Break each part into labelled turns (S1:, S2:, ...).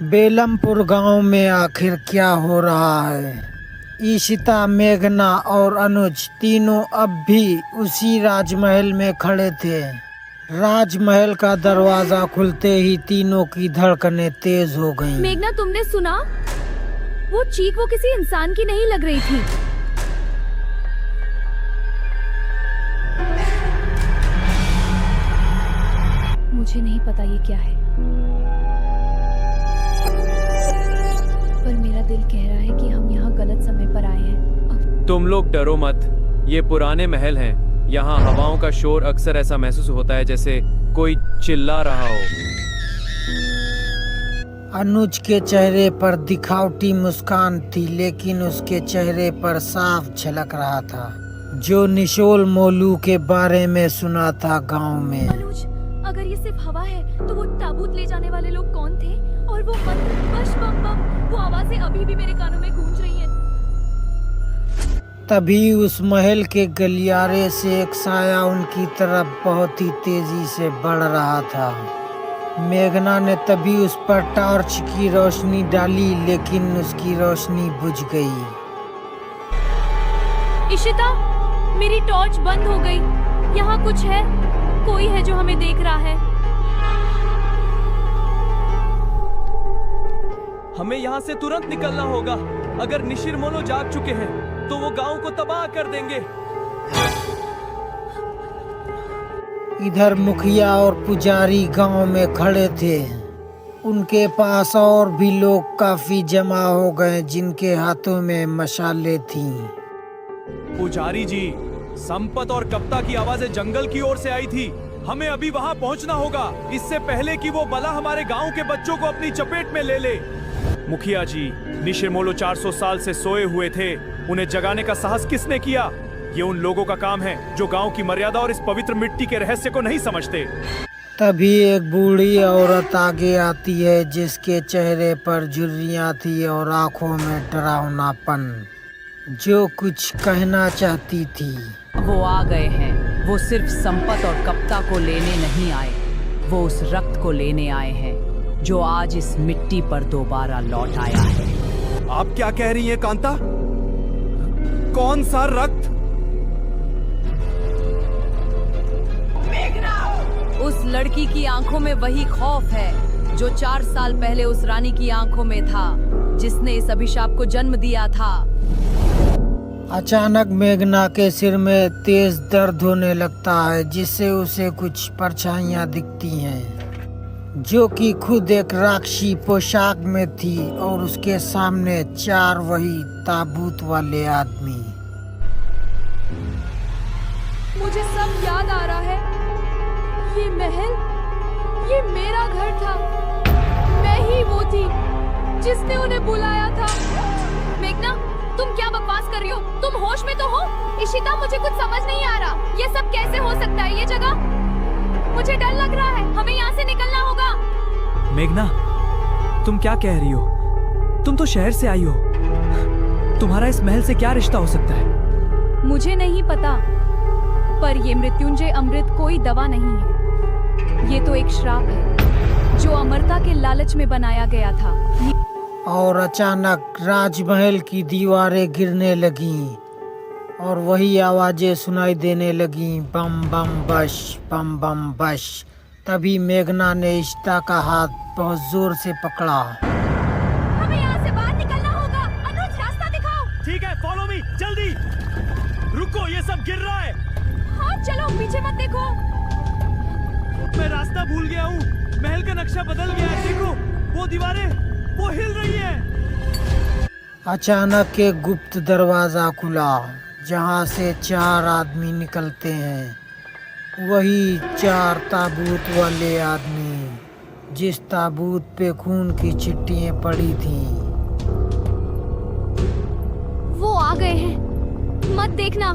S1: बेलमपुर गांव में आखिर क्या हो रहा है? ईशिता, मेघना और अनुज तीनों अब भी उसी राजमहल में खड़े थे। राजमहल का दरवाजा खुलते ही तीनों की धड़कनें तेज हो गईं।
S2: मेघना, तुमने सुना? वो चीख वो किसी इंसान की नहीं लग रही थी। मुझे नहीं पता ये क्या है, पर मेरा दिल कह रहा है कि हम यहाँ गलत समय पर आए हैं।
S3: तुम लोग डरो मत, ये पुराने महल हैं। यहाँ हवाओं का शोर अक्सर ऐसा महसूस होता है जैसे कोई चिल्ला रहा हो।
S1: अनुज के चेहरे पर दिखावटी मुस्कान थी, लेकिन उसके चेहरे पर साफ झलक रहा था जो निशोल मोलू के बारे में सुना था गांव में।
S2: अनुज, अगर ये सिर्फ हवा है तो वो ताबूत ले जाने वाले लोग कौन थे? और वो मंत्र बश बम बम, वो आवाजें अभी भी मेरे कानों में गूंज रही हैं।
S1: तभी उस महल के गलियारे से एक साया उनकी तरफ बहुत ही तेजी से बढ़ रहा था। मेघना ने तभी उस पर टॉर्च की रोशनी डाली, लेकिन उसकी रोशनी बुझ गई।
S2: इशिता, मेरी टॉर्च बंद हो गई। यहाँ कुछ है, कोई है जो हमें देख रहा है।
S3: हमें यहाँ से तुरंत निकलना होगा। अगर निशिर मोनो जाग चुके हैं तो वो गांव को तबाह कर देंगे।
S1: इधर मुखिया और पुजारी गांव में खड़े थे। उनके पास और भी लोग काफी जमा हो गए जिनके हाथों में मशाले थीं।
S3: पुजारी जी, संपत और कप्ता की आवाजें जंगल की ओर से आई थी। हमें अभी वहां पहुंचना होगा, इससे पहले कि वो बला हमारे गांव के बच्चों को अपनी चपेट में ले ले। मुखिया जी, निशिरमोलो 400 साल से सोए हुए थे। उन्हें जगाने का साहस किसने किया? ये उन लोगों का काम है जो गांव की मर्यादा और इस पवित्र मिट्टी के रहस्य को नहीं समझते।
S1: तभी एक बूढ़ी औरत आगे आती है जिसके चेहरे पर झुर्रियां थी और आंखों में डरावनापन, जो कुछ कहना चाहती थी।
S4: वो आ गए हैं। वो सिर्फ संपत और कप्ता को लेने नहीं आए, वो उस रक्त को लेने आए हैं जो आज इस मिट्टी पर दोबारा लौट आया है।
S3: आप क्या कह रही हैं कांता? कौन सा रक्त?
S4: उस लड़की की आंखों में वही खौफ है जो 4 साल पहले उस रानी की आंखों में था, जिसने इस अभिशाप को जन्म दिया था।
S1: अचानक मेघना के सिर में तेज दर्द होने लगता है, जिससे उसे कुछ परछाइयां दिखती हैं जो कि खुद एक राक्षसी पोशाक में थी और उसके सामने 4 वही ताबूत वाले आदमी।
S2: मुझे सब याद आ रहा है। ये महल, ये मेरा घर था। मैं ही वो थी जिसने उन्हें बुलाया था। मेघना, तुम क्या बकवास कर रही हो? तुम होश में तो हो? इशिता, मुझे कुछ समझ नहीं आ रहा। ये सब कैसे हो सकता है? ये जगह, मुझे डर लग रहा है। हमें यहाँ से निकलना होगा।
S3: मेघना, तुम क्या कह रही हो? तुम तो शहर से आई हो। तुम्हारा इस महल से क्या रिश्ता हो सकता है?
S2: मुझे नहीं पता, पर ये मृत्युंजय अमृत कोई दवा नहीं है। ये तो एक श्राप है जो अमरता के लालच में बनाया गया था।
S1: और अचानक राजमहल की दीवारें गिरने लगीं और वही आवाजें सुनाई देने लगीं, बम बम बश, बम बम बश। तभी मेघना ने इशिता का हाथ बहुत जोर से पकड़ा।
S2: हमें यहाँ से बाहर निकलना होगा। अनुज, रास्ता दिखाओ।
S3: ठीक है, फॉलो मी, जल्दी। रुको, ये सब गिर रहा है।
S2: हाँ चलो, पीछे मत देखो।
S3: मैं रास्ता भूल गया हूँ। महल का नक्शा बदल गया है। देखो, वो दीवारें, वो हिल रही है।
S1: अचानक एक गुप्त दरवाजा खुला जहाँ से 4 आदमी निकलते हैं। वही 4 ताबूत वाले आदमी जिस ताबूत पे खून की चिट्ठियाँ पड़ी थीं।
S2: वो आ गए हैं। मत देखना।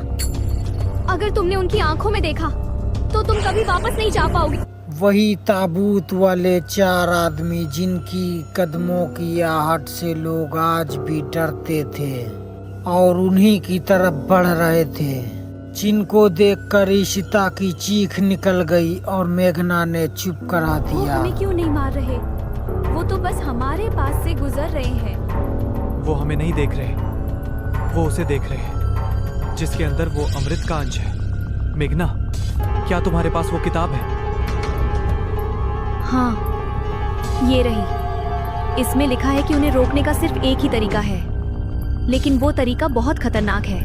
S2: अगर तुमने उनकी आंखों में देखा तो तुम कभी वापस नहीं जा पाओगे।
S1: वही ताबूत वाले 4 आदमी जिनकी कदमों की आहट से लोग आज भी डरते थे और उन्हीं की तरफ बढ़ रहे थे, जिनको देखकर इशिता की चीख निकल गई और मेघना ने चुप करा
S2: वो
S1: दिया।
S2: हमें क्यों नहीं मार रहे? वो तो बस हमारे पास से गुजर रहे हैं।
S3: वो हमें नहीं देख रहे, वो उसे देख रहे हैं जिसके अंदर वो अमृत का अंश है। मेघना, क्या तुम्हारे पास वो किताब है?
S2: हाँ, ये रही। इसमें लिखा है कि उन्हें रोकने का सिर्फ एक ही तरीका है, लेकिन वो तरीका बहुत खतरनाक है।